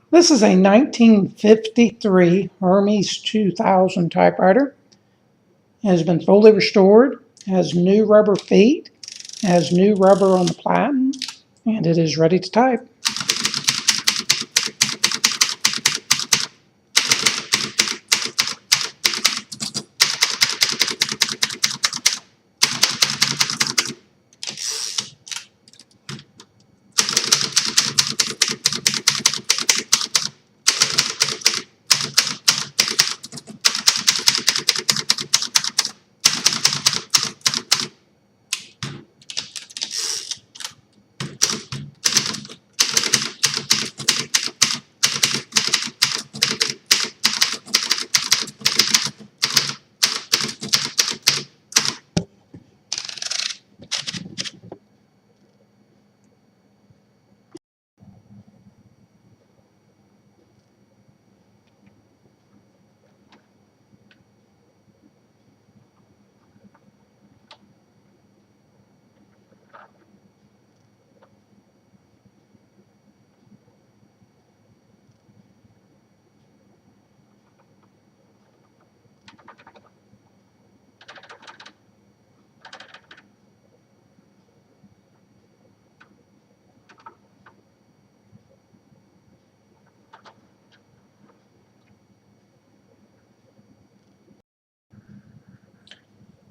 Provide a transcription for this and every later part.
This is a 1953 Hermes 2000 typewriter. It has been fully restored, has new rubber feet, has new rubber on the platen, and it is ready to type.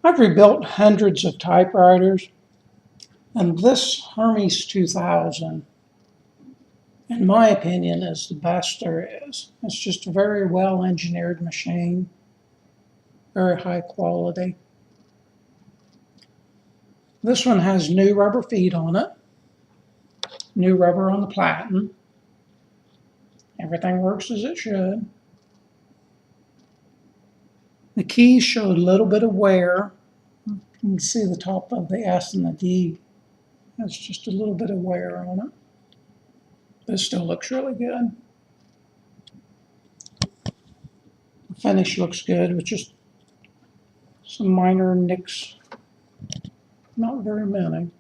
I've rebuilt hundreds of typewriters, and this Hermes 2000, in my opinion, is the best there is. It's just a very well engineered machine, very high quality. This one has new rubber feet on it, new rubber on the platen. Everything works as it should. The keys show a little bit of wear. You can see the top of the S and the D. There's just a little bit of wear on it. But it still looks really good. The finish looks good with just some minor nicks. Not very many.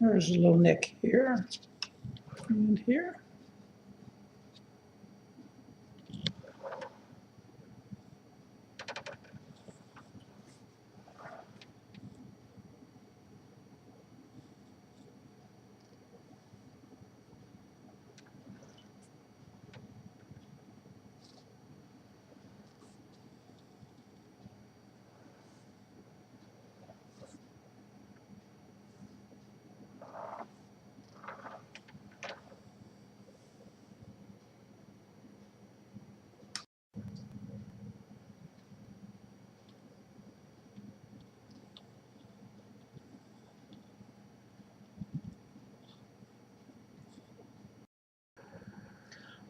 There's a little nick here and here.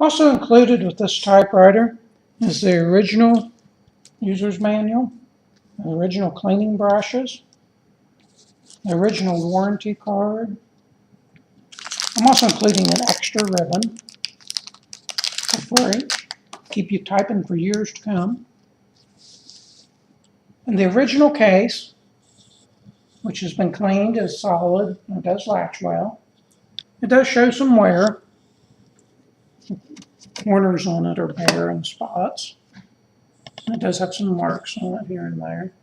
Also included with this typewriter is the original user's manual, the original cleaning brushes, the original warranty card. I'm also including an extra ribbon for free, keep you typing for years to come. And the original case, which has been cleaned, is solid and it does latch well. It does show some wear. Corners on it are bare in spots. It does have some marks on it here and there.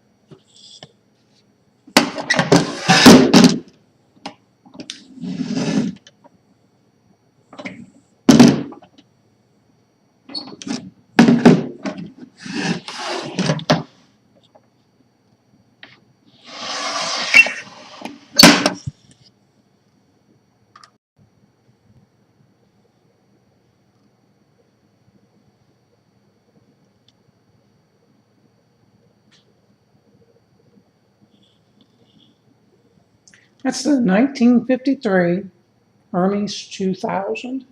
That's the 1953 Hermes 2000.